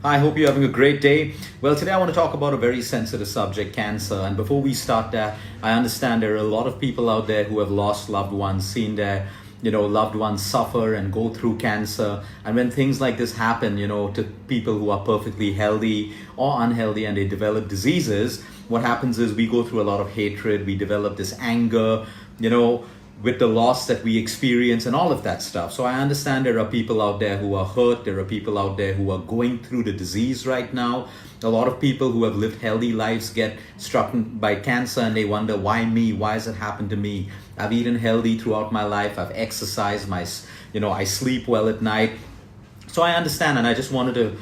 I hope you're having a great day. Well, today I want to talk about a very sensitive subject, cancer. And before we start that, I understand there are a lot of people out there who have lost loved ones, seen their loved ones suffer and go through cancer. And when things like this happen, to people who are perfectly healthy or unhealthy and they develop diseases, what happens is we go through a lot of hatred, we develop this anger, with the loss that we experience and all of that stuff. So I understand there are people out there who are hurt. There are people out there who are going through the disease right now. A lot of people who have lived healthy lives get struck by cancer and they wonder, why me? Why has it happened to me? I've eaten healthy throughout my life. I've exercised. I sleep well at night. So I understand, and I just wanted to,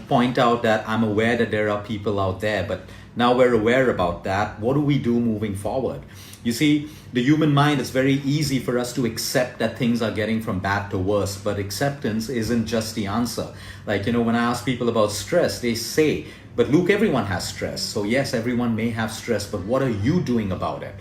point out that I'm aware that there are people out there, but now we're aware about that. What do we do moving forward? You see, the human mind, it's very easy for us to accept that things are getting from bad to worse, but acceptance isn't just the answer. Like, when I ask people about stress, they say, but Luke, everyone has stress. So yes, everyone may have stress, but what are you doing about it?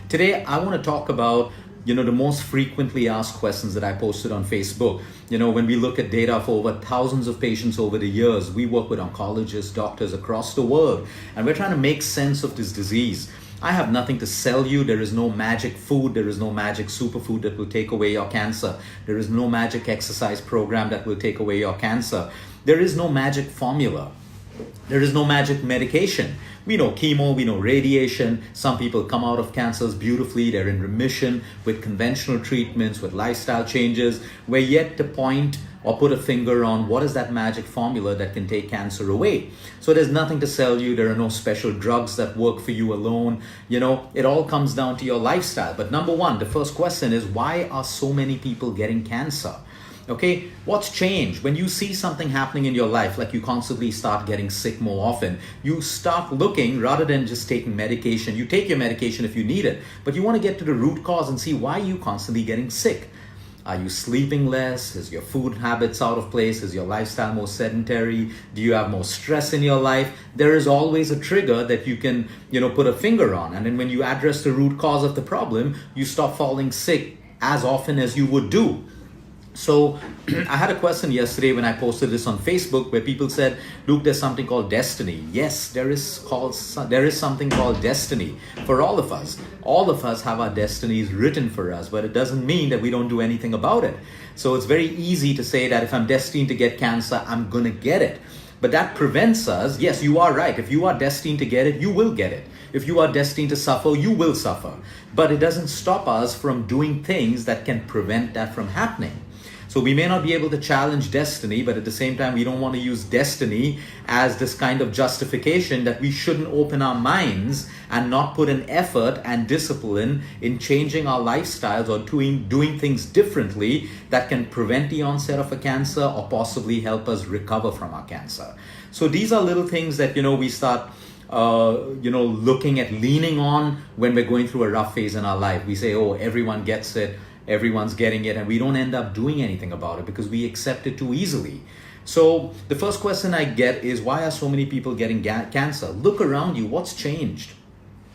Today, I want to talk about the most frequently asked questions that I posted on Facebook. When we look at data for over thousands of patients over the years, we work with oncologists, doctors across the world, and we're trying to make sense of this disease. I have nothing to sell you. There is no magic food. There is no magic superfood that will take away your cancer. There is no magic exercise program that will take away your cancer. There is no magic formula. There is no magic medication. We know chemo, we know radiation. Some people come out of cancers beautifully. They're in remission with conventional treatments, with lifestyle changes. We're yet to point or put a finger on what is that magic formula that can take cancer away. So there's nothing to sell you. There are no special drugs that work for you alone. It all comes down to your lifestyle. But number one, the first question is, why are so many people getting cancer? Okay, what's changed? When you see something happening in your life, like you constantly start getting sick more often, you start looking rather than just taking medication. You take your medication if you need it, but you want to get to the root cause and see why you constantly getting sick. Are you sleeping less? Is your food habits out of place? Is your lifestyle more sedentary? Do you have more stress in your life? There is always a trigger that you can, put a finger on. And then when you address the root cause of the problem, you stop falling sick as often as you would do. So I had a question yesterday when I posted this on Facebook where people said, Luke, there's something called destiny. Yes, there is something called destiny for all of us. All of us have our destinies written for us, but it doesn't mean that we don't do anything about it. So it's very easy to say that if I'm destined to get cancer, I'm going to get it. But that prevents us. Yes, you are right. If you are destined to get it, you will get it. If you are destined to suffer, you will suffer. But it doesn't stop us from doing things that can prevent that from happening. So we may not be able to challenge destiny, but at the same time, we don't want to use destiny as this kind of justification that we shouldn't open our minds and not put an effort and discipline in changing our lifestyles or doing things differently that can prevent the onset of a cancer or possibly help us recover from our cancer. So these are little things that, we start looking at leaning on when we're going through a rough phase in our life. We say, oh, everyone gets it. Everyone's getting it, and we don't end up doing anything about it because we accept it too easily. So the first question I get is, why are so many people getting cancer? Look around you. What's changed?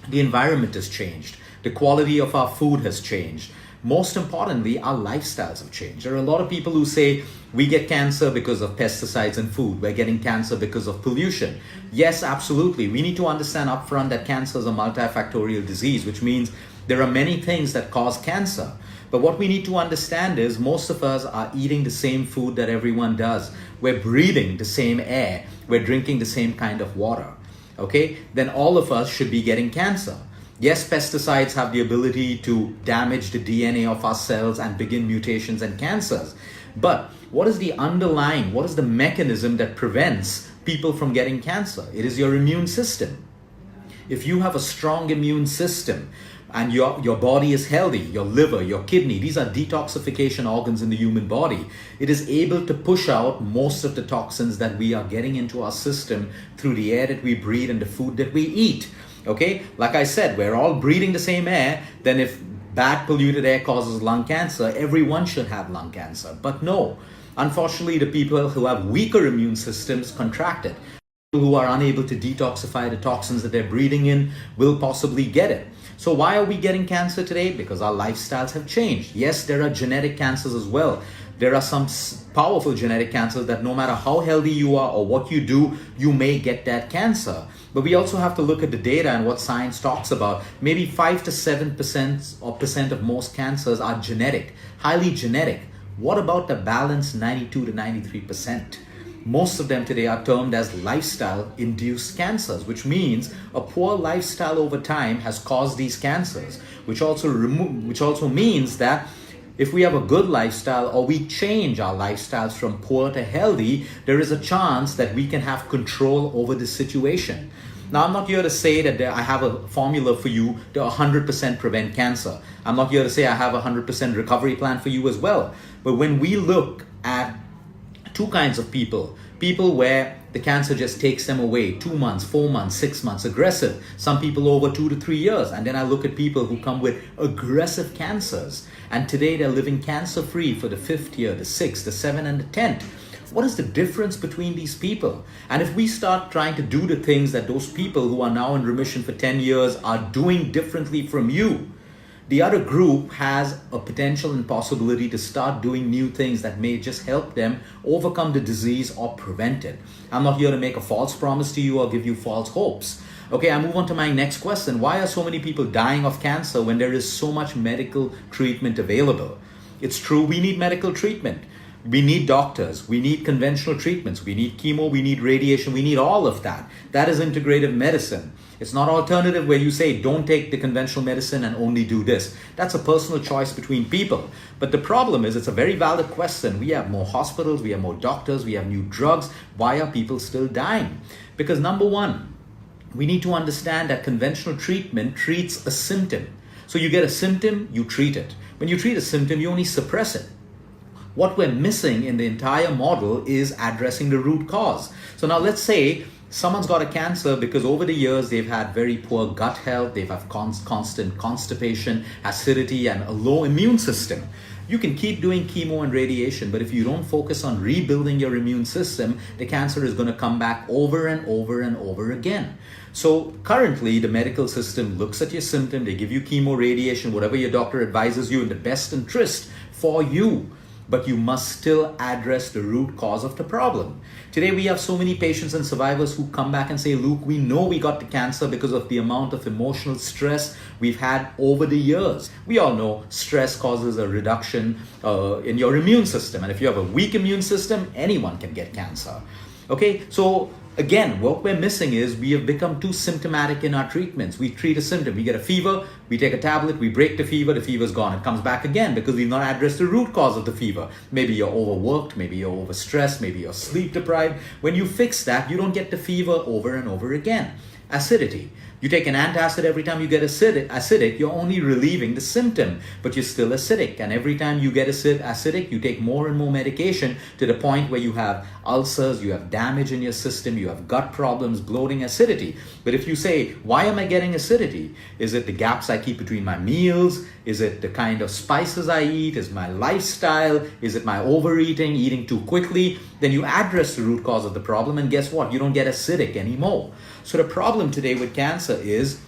The environment has changed. The quality of our food has changed. Most importantly, our lifestyles have changed. There are a lot of people who say we get cancer because of pesticides in food. We're getting cancer because of pollution. Yes, absolutely. We need to understand upfront that cancer is a multifactorial disease, which means there are many things that cause cancer. But what we need to understand is most of us are eating the same food that everyone does. We're breathing the same air. We're drinking the same kind of water. Okay? Then all of us should be getting cancer. Yes, pesticides have the ability to damage the DNA of our cells and begin mutations and cancers. But what is the mechanism that prevents people from getting cancer? It is your immune system. If you have a strong immune system, and your body is healthy, your liver, your kidney, these are detoxification organs in the human body. It is able to push out most of the toxins that we are getting into our system through the air that we breathe and the food that we eat. Okay, like I said, we're all breathing the same air. Then if bad polluted air causes lung cancer, everyone should have lung cancer. But no, unfortunately, the people who have weaker immune systems contract it. People who are unable to detoxify the toxins that they're breathing in will possibly get it. So why are we getting cancer today? Because our lifestyles have changed. Yes, there are genetic cancers as well. there are some powerful genetic cancers that no matter how healthy you are or what you do, you may get that cancer. But we also have to look at the data and what science talks about. Maybe 5 to 7% or percent of most cancers are genetic, highly genetic. What about the balance 92 to 93%? Most of them today are termed as lifestyle-induced cancers, which means a poor lifestyle over time has caused these cancers, which also means that if we have a good lifestyle or we change our lifestyles from poor to healthy, there is a chance that we can have control over the situation. Now, I'm not here to say that I have a formula for you to 100% prevent cancer. I'm not here to say I have a 100% recovery plan for you as well. But when we look at two kinds of people where the cancer just takes them away, 2 months, 4 months, 6 months, aggressive, some people over 2 to 3 years. And then I look at people who come with aggressive cancers. And today they're living cancer-free for the 5th year, the 6th, the 7th, and the 10th. What is the difference between these people? And if we start trying to do the things that those people who are now in remission for 10 years are doing differently from you, the other group has a potential and possibility to start doing new things that may just help them overcome the disease or prevent it. I'm not here to make a false promise to you or give you false hopes. Okay, I move on to my next question. Why are so many people dying of cancer when there is so much medical treatment available? It's true, we need medical treatment. We need doctors, we need conventional treatments, we need chemo, we need radiation, we need all of that. That is integrative medicine. It's not alternative where you say, don't take the conventional medicine and only do this. That's a personal choice between people. But the problem is, it's a very valid question. We have more hospitals, we have more doctors, we have new drugs. Why are people still dying? Because number one, we need to understand that conventional treatment treats a symptom. So you get a symptom, you treat it. When you treat a symptom, you only suppress it. What we're missing in the entire model is addressing the root cause. So now let's say someone's got a cancer because over the years they've had very poor gut health, they've had constant constipation, acidity, and a low immune system. You can keep doing chemo and radiation, but if you don't focus on rebuilding your immune system, the cancer is going to come back over and over and over again. So currently, the medical system looks at your symptom, they give you chemo, radiation, whatever your doctor advises you in the best interest for you. But you must still address the root cause of the problem. Today, we have so many patients and survivors who come back and say, Luke, we know we got the cancer because of the amount of emotional stress we've had over the years. We all know stress causes a reduction in your immune system. And if you have a weak immune system, anyone can get cancer. Okay, so again, what we're missing is we have become too symptomatic in our treatments. We treat a symptom. We get a fever, we take a tablet, we break the fever's gone. It comes back again because we've not addressed the root cause of the fever. Maybe you're overworked, maybe you're overstressed, maybe you're sleep deprived. When you fix that, you don't get the fever over and over again. Acidity. You take an antacid every time you get acidic, you're only relieving the symptom, but you're still acidic. And every time you get acidic, you take more and more medication to the point where you have ulcers, you have damage in your system, you have gut problems, bloating, acidity. But if you say, why am I getting acidity? Is it the gaps I keep between my meals? Is it the kind of spices I eat? Is my lifestyle? Is it my overeating, eating too quickly? Then you address the root cause of the problem, and guess what? You don't get acidic anymore. So the problem today with cancer is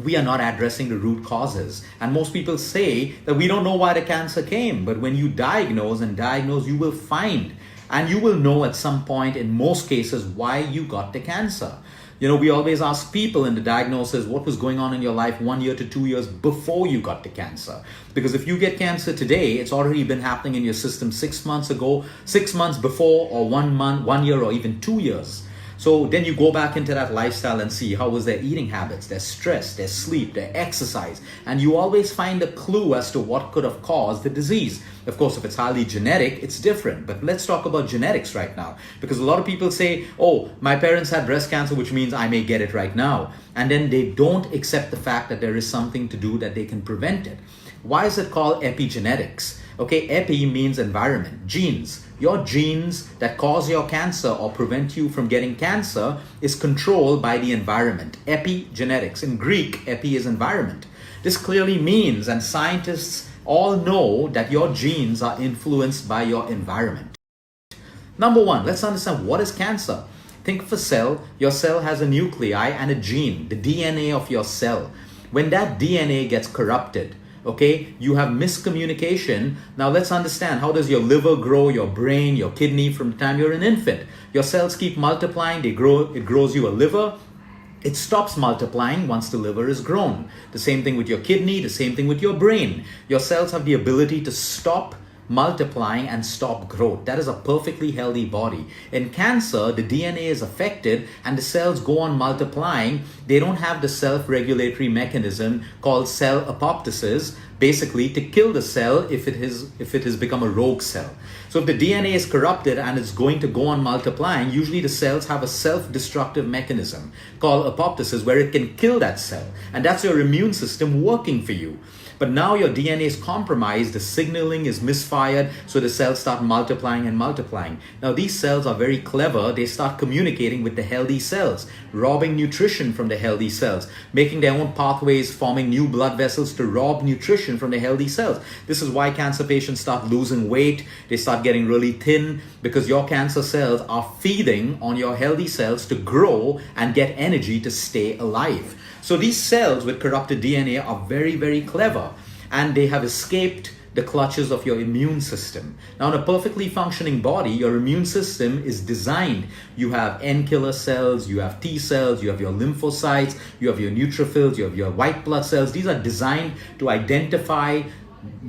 we are not addressing the root causes. And most people say that we don't know why the cancer came. But when you diagnose, you will find, and you will know at some point in most cases why you got the cancer. You know, we always ask people in the diagnosis what was going on in your life 1 year to 2 years before you got the cancer. Because if you get cancer today, it's already been happening in your system 6 months ago, 6 months before, or 1 month, 1 year, or even 2 years. So then you go back into that lifestyle and see how was their eating habits, their stress, their sleep, their exercise. And you always find a clue as to what could have caused the disease. Of course, if it's highly genetic, it's different. But let's talk about genetics right now. Because a lot of people say, oh, my parents had breast cancer, which means I may get it right now. And then they don't accept the fact that there is something to do that they can prevent it. Why is it called epigenetics? Okay, epi means environment, genes. Your genes that cause your cancer or prevent you from getting cancer is controlled by the environment. Epigenetics. In Greek, epi is environment. This clearly means, and scientists all know, that your genes are influenced by your environment. Number one, let's understand what is cancer. Think of a cell. Your cell has a nuclei and a gene, the DNA of your cell. When that DNA gets corrupted, Okay, you have miscommunication. Now let's understand, how does your liver grow, your brain, your kidney from the time you're an infant? Your cells keep multiplying, they grow, it grows you a liver. It stops multiplying once the liver is grown. The same thing with your kidney, the same thing with your brain. Your cells have the ability to stop multiplying and stop growth. That is a perfectly healthy body. In cancer, the DNA is affected and the cells go on multiplying. They don't have the self-regulatory mechanism called cell apoptosis, basically to kill the cell if it has become a rogue cell. So if the DNA is corrupted and it's going to go on multiplying, usually the cells have a self-destructive mechanism called apoptosis where it can kill that cell. And that's your immune system working for you. But now your DNA is compromised, the signaling is misfired, so the cells start multiplying and multiplying. Now these cells are very clever. They start communicating with the healthy cells, robbing nutrition from the healthy cells, making their own pathways, forming new blood vessels to rob nutrition from the healthy cells. This is why cancer patients start losing weight. They start getting really thin because your cancer cells are feeding on your healthy cells to grow and get energy to stay alive. So these cells with corrupted DNA are very, very clever, and they have escaped the clutches of your immune system. Now, in a perfectly functioning body, your immune system is designed. You have N killer cells, you have T cells, you have your lymphocytes, you have your neutrophils, you have your white blood cells. These are designed to identify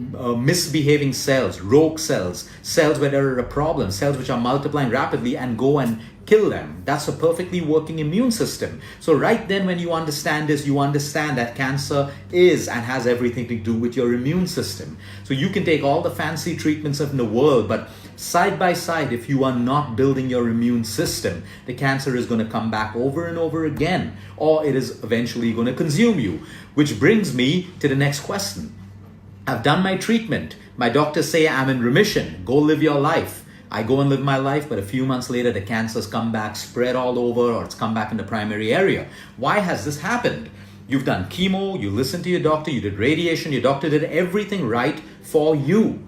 misbehaving cells, rogue cells, cells where there are a problem, cells which are multiplying rapidly, and go and kill them. That's a perfectly working immune system. So right then, when you understand this, you understand that cancer is and has everything to do with your immune system. So you can take all the fancy treatments in the world, but side by side, if you are not building your immune system, the cancer is going to come back over and over again, or it is eventually going to consume you. Which brings me to the next question. I've done my treatment. My doctors say I'm in remission. Go live your life. I go and live my life, but a few months later, the cancer's come back, spread all over, or it's come back in the primary area. Why has this happened? You've done chemo, you listened to your doctor, you did radiation, your doctor did everything right for you.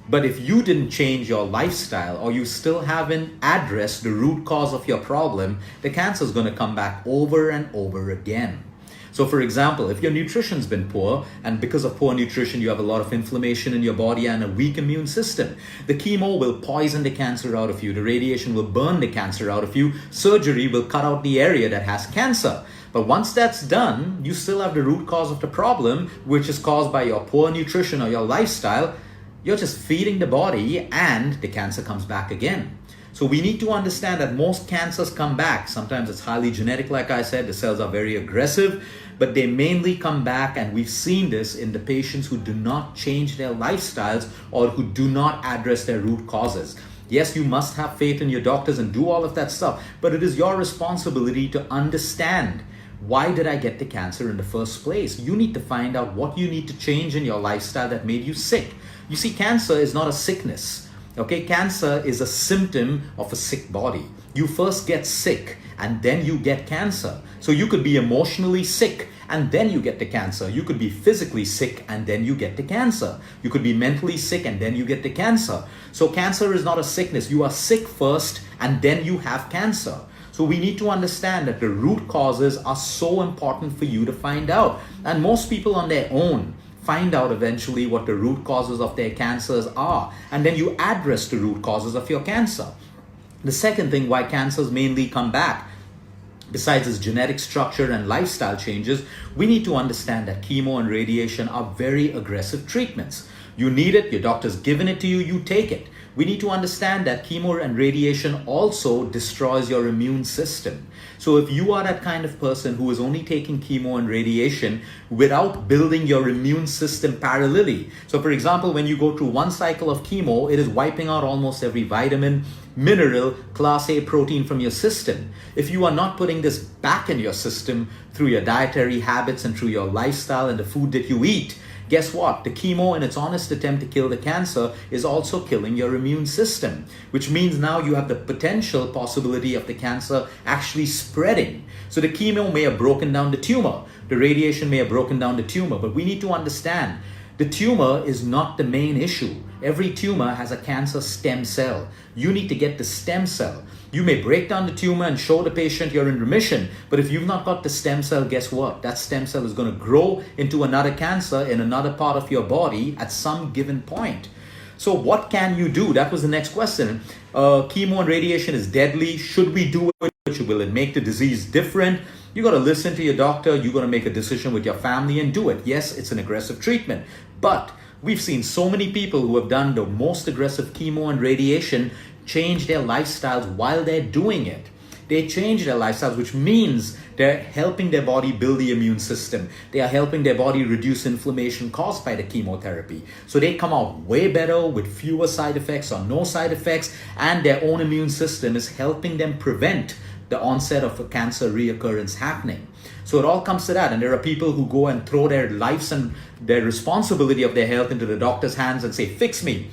But if you didn't change your lifestyle, or you still haven't addressed the root cause of your problem, the cancer's going to come back over and over again. So for example, if your nutrition's been poor, and because of poor nutrition, you have a lot of inflammation in your body and a weak immune system, the chemo will poison the cancer out of you. The radiation will burn the cancer out of you. Surgery will cut out the area that has cancer. But once that's done, you still have the root cause of the problem, which is caused by your poor nutrition or your lifestyle. You're just feeding the body and the cancer comes back again. So we need to understand that most cancers come back. Sometimes it's highly genetic, like I said, the cells are very aggressive, but they mainly come back, and we've seen this in the patients who do not change their lifestyles or who do not address their root causes. Yes, you must have faith in your doctors and do all of that stuff, but it is your responsibility to understand, why did I get the cancer in the first place? You need to find out what you need to change in your lifestyle that made you sick. You see, cancer is not a sickness. Okay, cancer is a symptom of a sick body. You first get sick and then you get cancer. So you could be emotionally sick and then you get the cancer. You could be physically sick and then you get the cancer. You could be mentally sick and then you get the cancer. So cancer is not a sickness. You are sick first and then you have cancer. So we need to understand that the root causes are so important for you to find out. And most people on their own find out eventually what the root causes of their cancers are, and then you address the root causes of your cancer. The second thing why cancers mainly come back, besides its genetic structure and lifestyle changes, we need to understand that chemo and radiation are very aggressive treatments. You need it, your doctor's given it to you, you take it. We need to understand that chemo and radiation also destroys your immune system. So if you are that kind of person who is only taking chemo and radiation without building your immune system parallelly, so for example, when you go through one cycle of chemo, it is wiping out almost every vitamin, mineral, class A protein from your system. If you are not putting this back in your system through your dietary habits and through your lifestyle and the food that you eat, guess what? The chemo, in its honest attempt to kill the cancer, is also killing your immune system, which means now you have the potential possibility of the cancer actually spreading. So the chemo may have broken down the tumor, the radiation may have broken down the tumor, but we need to understand The tumor is not the main issue. Every tumor has a cancer stem cell. You need to get the stem cell. You may break down the tumor and show the patient you're in remission, but if you've not got the stem cell, guess what? That stem cell is going to grow into another cancer in another part of your body at some given point. So what can you do? That was the next question. Chemo and radiation is deadly. Should we do it? Will it make the disease different? You got to listen to your doctor. You got to make a decision with your family and do it. Yes, it's an aggressive treatment, but we've seen so many people who have done the most aggressive chemo and radiation change their lifestyles while they're doing it. They change their lifestyles, which means they're helping their body build the immune system. They are helping their body reduce inflammation caused by the chemotherapy. So they come out way better with fewer side effects or no side effects, and their own immune system is helping them prevent the onset of a cancer reoccurrence happening. So it all comes to that. And there are people who go and throw their lives and their responsibility of their health into the doctor's hands and say, fix me.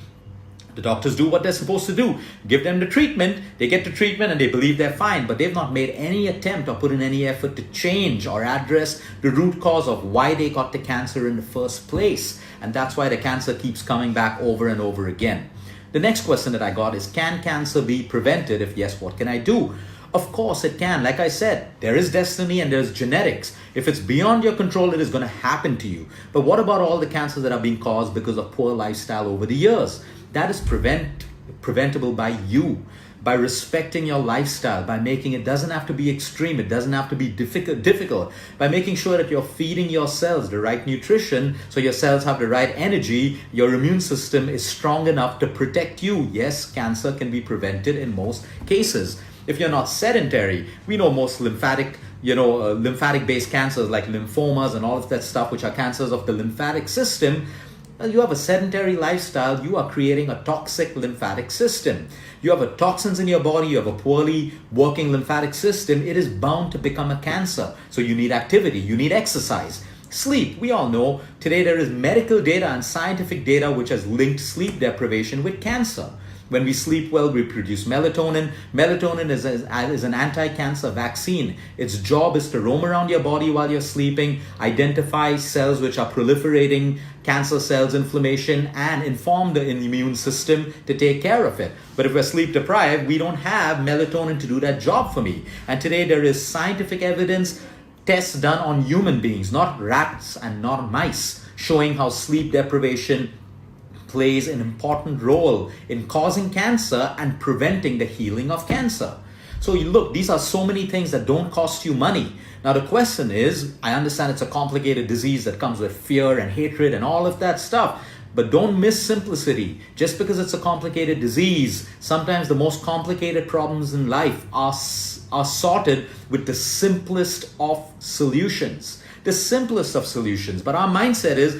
The doctors do what they're supposed to do. Give them the treatment, they get the treatment and they believe they're fine, but they've not made any attempt or put in any effort to change or address the root cause of why they got the cancer in the first place. And that's why the cancer keeps coming back over and over again. The next question that I got is, can cancer be prevented? If yes, what can I do? Of course it can. Like I said, there is destiny and there's genetics. If it's beyond your control, it is going to happen to you. But what about all the cancers that are being caused because of poor lifestyle over the years? That is preventable by you, by respecting your lifestyle, by making it doesn't have to be extreme, it doesn't have to be difficult, by making sure that you're feeding your cells the right nutrition so your cells have the right energy, your immune system is strong enough to protect you. Yes, cancer can be prevented in most cases. If you're not sedentary, we know most lymphatic-based cancers like lymphomas and all of that stuff, which are cancers of the lymphatic system. You have a sedentary lifestyle, you are creating a toxic lymphatic system. You have toxins in your body, you have a poorly working lymphatic system, it is bound to become a cancer. So you need activity, you need exercise. Sleep, we all know today there is medical data and scientific data which has linked sleep deprivation with cancer. When we sleep well, we produce melatonin. Melatonin is an anti-cancer vaccine. Its job is to roam around your body while you're sleeping, identify cells which are proliferating, cancer cells, inflammation, and inform the immune system to take care of it. But if we're sleep deprived, we don't have melatonin to do that job for me. And today there is scientific evidence, tests done on human beings, not rats and not mice, showing how sleep deprivation plays an important role in causing cancer and preventing the healing of cancer. So you look, these are so many things that don't cost you money. Now the question is, I understand it's a complicated disease that comes with fear and hatred and all of that stuff, but don't miss simplicity. Just because it's a complicated disease, sometimes the most complicated problems in life are sorted with the simplest of solutions. The simplest of solutions. But our mindset is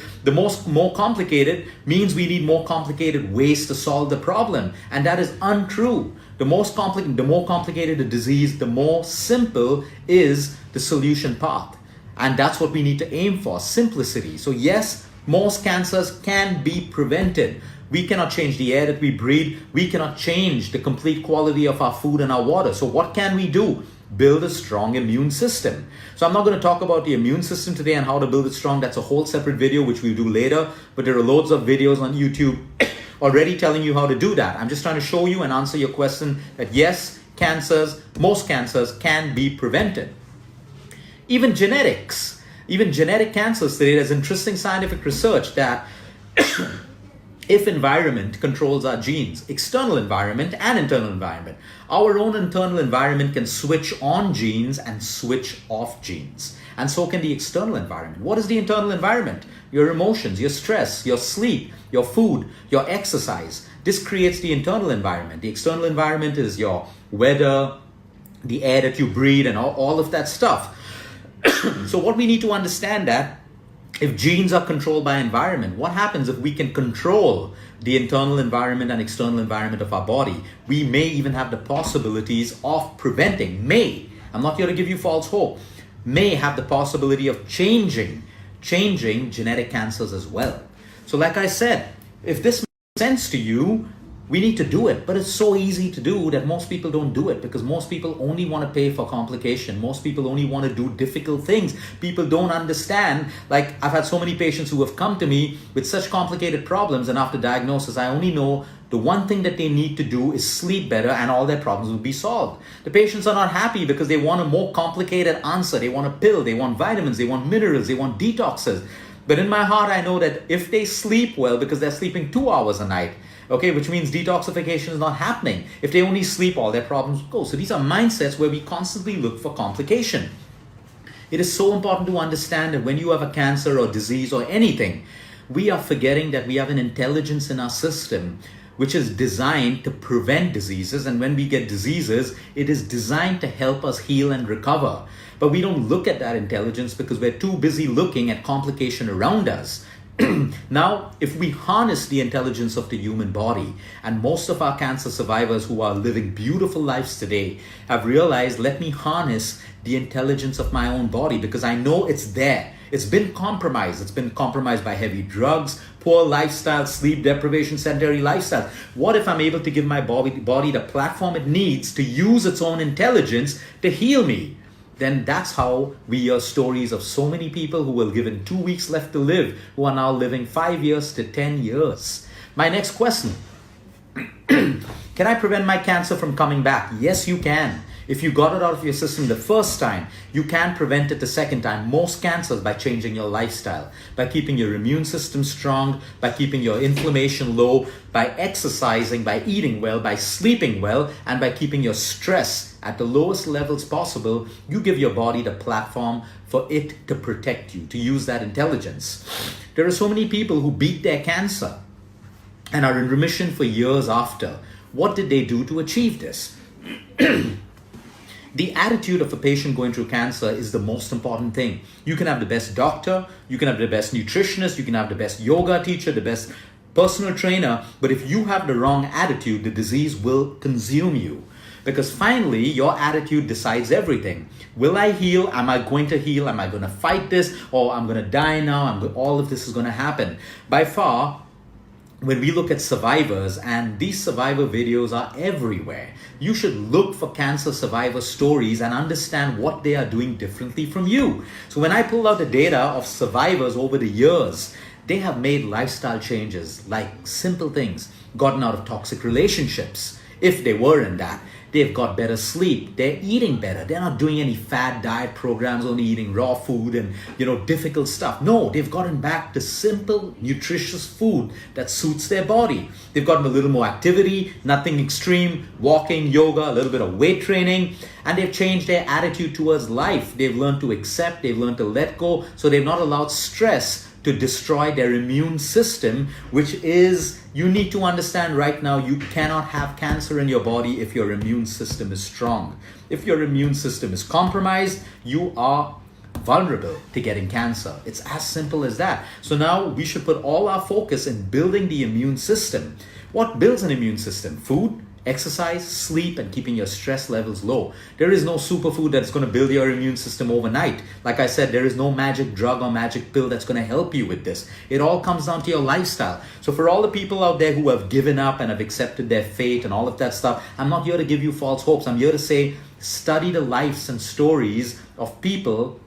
more complicated means we need more complicated ways to solve the problem. And that is untrue. The more complicated the disease, the more simple is the solution path. And that's what we need to aim for, simplicity. So yes, most cancers can be prevented. We cannot change the air that we breathe. We cannot change the complete quality of our food and our water. So what can we do? Build a strong immune system. So I'm not going to talk about the immune system today and how to build it strong. That's a whole separate video which we'll do later. But there are loads of videos on YouTube already telling you how to do that. I'm just trying to show you and answer your question that yes, most cancers can be prevented. Even genetic cancers today, there's interesting scientific research that if environment controls our genes, external environment and internal environment, our own internal environment can switch on genes and switch off genes. And so can the external environment. What is the internal environment? Your emotions, your stress, your sleep, your food, your exercise. This creates the internal environment. The external environment is your weather, the air that you breathe, and all of that stuff. So what we need to understand that if genes are controlled by environment, what happens if we can control the internal environment and external environment of our body? We may even have the possibilities of preventing, I'm not here to give you false hope, may have the possibility of changing genetic cancers as well. So like I said, if this makes sense to you, We need to do it, but it's so easy to do that most people don't do it because most people only want to pay for complication. Most people only want to do difficult things. People don't understand. Like, I've had so many patients who have come to me with such complicated problems, and after diagnosis, I only know the one thing that they need to do is sleep better and all their problems will be solved. The patients are not happy because they want a more complicated answer. They want a pill, they want vitamins, they want minerals, they want detoxes. But in my heart, I know that if they sleep well, because they're sleeping 2 hours a night, okay, which means detoxification is not happening. If they only sleep, all their problems go. So these are mindsets where we constantly look for complication. It is so important to understand that when you have a cancer or disease or anything, we are forgetting that we have an intelligence in our system which is designed to prevent diseases. And when we get diseases, it is designed to help us heal and recover. But we don't look at that intelligence because we're too busy looking at complication around us. Now, if we harness the intelligence of the human body, and most of our cancer survivors who are living beautiful lives today have realized, let me harness the intelligence of my own body because I know it's there. It's been compromised. It's been compromised by heavy drugs, poor lifestyle, sleep deprivation, sedentary lifestyle. What if I'm able to give my body the platform it needs to use its own intelligence to heal me? Then that's how we hear stories of so many people who were given 2 weeks left to live, who are now living 5 years to 10 years. My next question, can I prevent my cancer from coming back? Yes, you can. If you got it out of your system the first time, you can prevent it the second time. Most cancers by changing your lifestyle, by keeping your immune system strong, by keeping your inflammation low, by exercising, by eating well, by sleeping well, and by keeping your stress at the lowest levels possible. You give your body the platform for it to protect you, to use that intelligence. There are so many people who beat their cancer and are in remission for years after. What did they do to achieve this? The attitude of a patient going through cancer is the most important thing. You can have the best doctor, you can have the best nutritionist, you can have the best yoga teacher, the best personal trainer, but if you have the wrong attitude, the disease will consume you. Because finally, your attitude decides everything. Will I heal? Am I going to heal? Am I going to fight this? Or I'm going to die now? All of this is going to happen. By far, when we look at survivors, and these survivor videos are everywhere, you should look for cancer survivor stories and understand what they are doing differently from you. So when I pull out the data of survivors over the years, they have made lifestyle changes, like simple things, gotten out of toxic relationships, if they were in that. They've got better sleep. They're eating better. They're not doing any fad diet programs, only eating raw food and, difficult stuff. No, they've gotten back to simple, nutritious food that suits their body. They've gotten a little more activity, nothing extreme, walking, yoga, a little bit of weight training, and they've changed their attitude towards life. They've learned to accept, they've learned to let go, so they've not allowed stress to destroy their immune system, which is, you need to understand right now, you cannot have cancer in your body if your immune system is strong. If your immune system is compromised, you are vulnerable to getting cancer. It's as simple as that. So now we should put all our focus in building the immune system. What builds an immune system? Food, exercise, sleep, and keeping your stress levels low. There is no superfood that's going to build your immune system overnight. Like I said, there is no magic drug or magic pill that's going to help you with this. It all comes down to your lifestyle. So for all the people out there who have given up and have accepted their fate and all of that stuff, I'm not here to give you false hopes. I'm here to say, study the lives and stories of people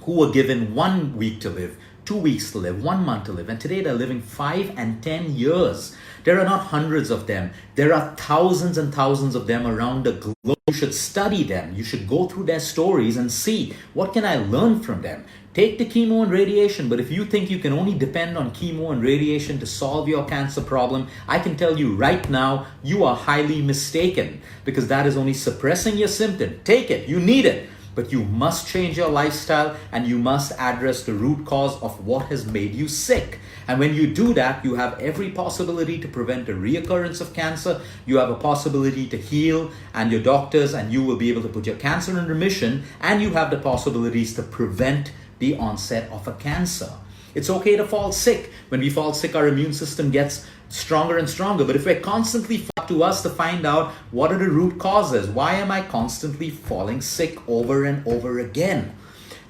who were given 1 week to live, 2 weeks to live, 1 month to live, and today they're living 5 and 10 years. There are not hundreds of them. There are thousands and thousands of them around the globe. You should study them. You should go through their stories and see, what can I learn from them? Take the chemo and radiation, but if you think you can only depend on chemo and radiation to solve your cancer problem, I can tell you right now, you are highly mistaken, because that is only suppressing your symptom. Take it, you need it. But you must change your lifestyle and you must address the root cause of what has made you sick. And when you do that, you have every possibility to prevent the reoccurrence of cancer. You have a possibility to heal, and your doctors and you will be able to put your cancer in remission, and you have the possibilities to prevent the onset of a cancer. It's okay to fall sick. When we fall sick, our immune system gets stronger and stronger. But if we're constantly up to us to find out what are the root causes, why am I constantly falling sick over and over again?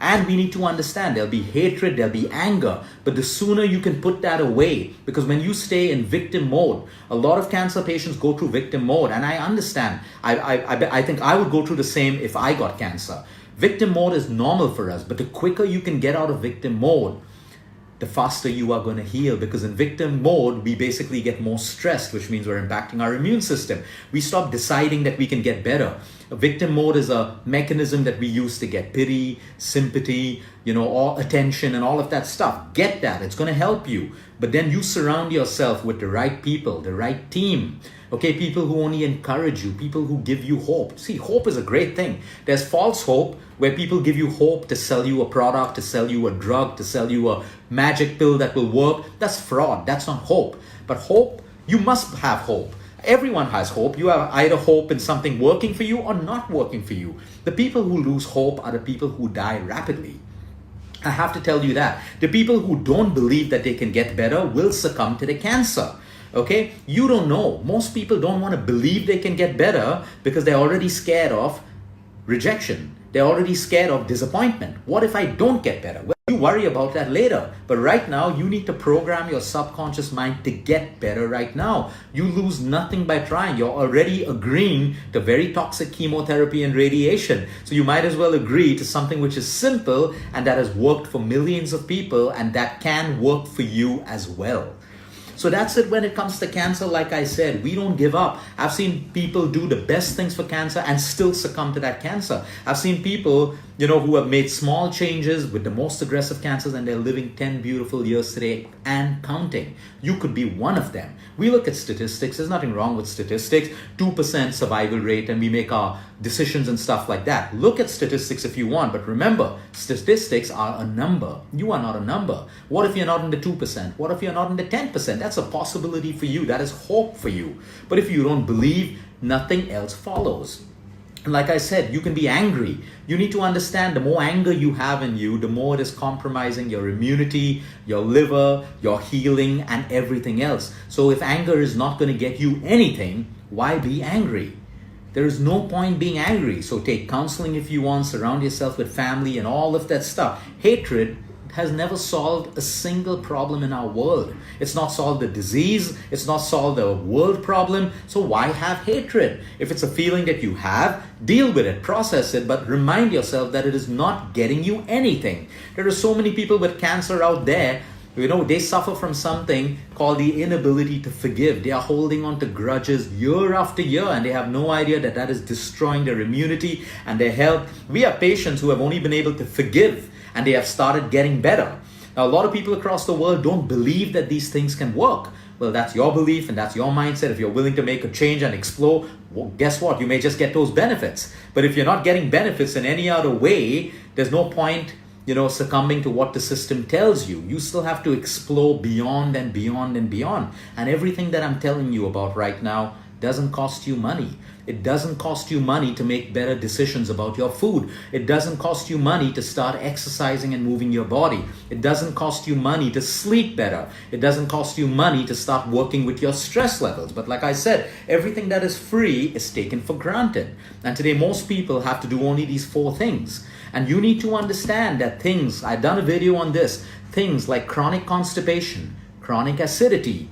And we need to understand there'll be hatred, there'll be anger, but the sooner you can put that away, because when you stay in victim mode, a lot of cancer patients go through victim mode, and I understand. I think I would go through the same if I got cancer. Victim mode is normal for us, but the quicker you can get out of victim mode, the faster you are going to heal, because in victim mode, we basically get more stressed, which means we're impacting our immune system. We stop deciding that we can get better. A victim mode is a mechanism that we use to get pity, sympathy, or attention and all of that stuff. Get that. It's going to help you. But then you surround yourself with the right people, the right team. Okay, people who only encourage you, people who give you hope. See, hope is a great thing. There's false hope where people give you hope to sell you a product, to sell you a drug, to sell you a magic pill that will work. That's fraud. That's not hope. But hope, you must have hope. Everyone has hope. You have either hope in something working for you or not working for you. The people who lose hope are the people who die rapidly. I have to tell you that. The people who don't believe that they can get better will succumb to the cancer. Okay? You don't know. Most people don't want to believe they can get better because they're already scared of rejection. They're already scared of disappointment. What if I don't get better? Well, you worry about that later. But right now, you need to program your subconscious mind to get better right now. You lose nothing by trying. You're already agreeing to very toxic chemotherapy and radiation. So you might as well agree to something which is simple and that has worked for millions of people and that can work for you as well. So that's it when it comes to cancer. Like I said, we don't give up. I've seen people do the best things for cancer and still succumb to that cancer. I've seen people, who have made small changes with the most aggressive cancers and they're living 10 beautiful years today and counting. You could be one of them. We look at statistics. There's nothing wrong with statistics. 2% survival rate, and we make our decisions and stuff like that. Look at statistics if you want, but remember, statistics are a number. You are not a number. What if you're not in the 2%? What if you're not in the 10%? That's a possibility for you. That is hope for you. But if you don't believe, nothing else follows. And like I said, you can be angry. You need to understand the more anger you have in you, the more it is compromising your immunity, your liver, your healing, and everything else. So if anger is not going to get you anything, why be angry? There is no point being angry. So take counseling if you want, surround yourself with family and all of that stuff. Hatred has never solved a single problem in our world. It's not solved the disease. It's not solved the world problem. So why have hatred? If it's a feeling that you have, deal with it, process it, but remind yourself that it is not getting you anything. There are so many people with cancer out there. They suffer from something called the inability to forgive. They are holding on to grudges year after year, and they have no idea that that is destroying their immunity and their health. We have patients who have only been able to forgive, and they have started getting better. Now, a lot of people across the world don't believe that these things can work. Well, that's your belief and that's your mindset. If you're willing to make a change and explore, well, guess what? You may just get those benefits. But if you're not getting benefits in any other way, there's no point succumbing to what the system tells you. You still have to explore beyond and beyond and beyond. And everything that I'm telling you about right now doesn't cost you money. It doesn't cost you money to make better decisions about your food. It doesn't cost you money to start exercising and moving your body. It doesn't cost you money to sleep better. It doesn't cost you money to start working with your stress levels. But like I said, everything that is free is taken for granted. And today most people have to do only these 4 things. And you need to understand that I've done a video on this, things like chronic constipation, chronic acidity,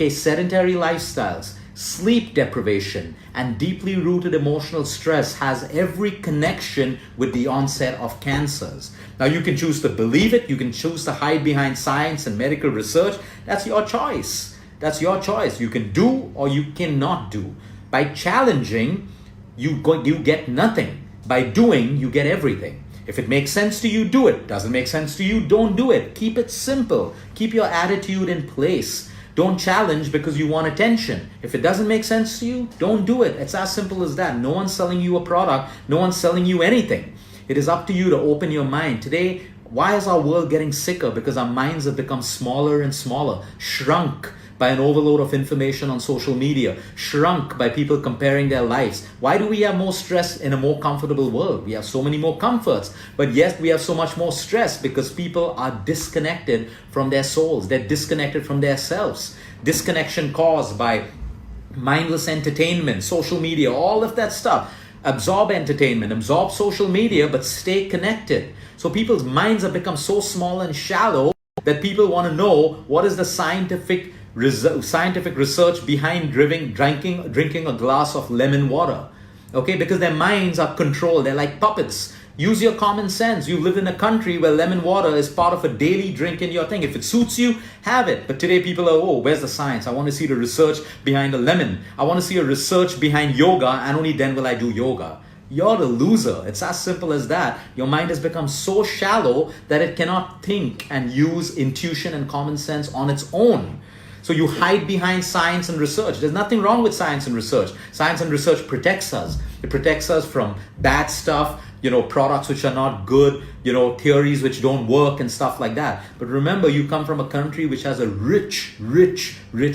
sedentary lifestyles, sleep deprivation, and deeply rooted emotional stress has every connection with the onset of cancers. Now, you can choose to believe it. You can choose to hide behind science and medical research. That's your choice. That's your choice. You can do or you cannot do. By challenging, you get nothing. By doing, you get everything. If it makes sense to you, do it. Doesn't make sense to you, don't do it. Keep it simple. Keep your attitude in place. Don't challenge because you want attention. If it doesn't make sense to you, don't do it. It's as simple as that. No one's selling you a product. No one's selling you anything. It is up to you to open your mind. Today, why is our world getting sicker? Because our minds have become smaller and smaller, shrunk by an overload of information on social media, shrunk by people comparing their lives. Why do we have more stress in a more comfortable world? We have so many more comforts, but yes, we have so much more stress because people are disconnected from their souls. They're disconnected from their selves. Disconnection caused by mindless entertainment, social media, all of that stuff. absorb entertainment, absorb social media, but stay connected. So people's minds have become so small and shallow that people want to know what is the scientific research behind drinking a glass of lemon water. Okay, because their minds are controlled. They're like puppets. Use your common sense. You live in a country where lemon water is part of a daily drink in your thing. If it suits you, have it. But today people are, oh, where's the science? I want to see the research behind a lemon. I want to see a research behind yoga, and only then will I do yoga. You're the loser. It's as simple as that. Your mind has become so shallow that it cannot think and use intuition and common sense on its own. So you hide behind science and research. There's nothing wrong with science and research. Science and research protects us. It protects us from bad stuff, products which are not good, theories which don't work and stuff like that. But remember, you come from a country which has a rich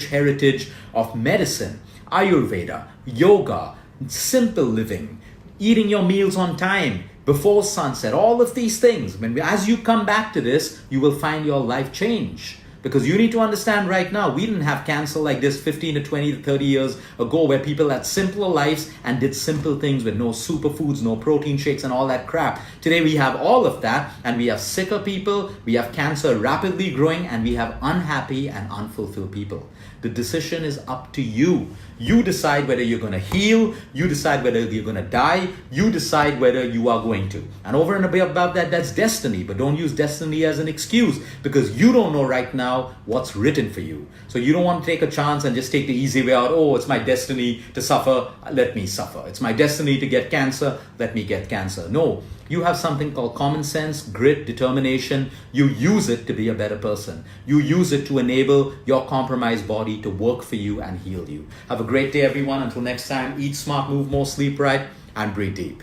heritage of medicine, Ayurveda, yoga, simple living, eating your meals on time, before sunset, all of these things. As you come back to this, you will find your life change. Because you need to understand right now, we didn't have cancer like this 15 to 20 to 30 years ago, where people had simpler lives and did simple things with no superfoods, no protein shakes and all that crap. Today we have all of that, and we have sicker people, we have cancer rapidly growing, and we have unhappy and unfulfilled people. The decision is up to you. You decide whether you're going to heal, you decide whether you're going to die, you decide whether you are going to. And over and above that, that's destiny. But don't use destiny as an excuse, because you don't know right now what's written for you. So you don't want to take a chance and just take the easy way out. Oh, it's my destiny to suffer, let me suffer. It's my destiny to get cancer, let me get cancer. No, you have something called common sense, grit, determination. You use it to be a better person. You use it to enable your compromised body to work for you and heal you. Have a great day, everyone. Until next time, eat smart, move more, sleep right, and breathe deep.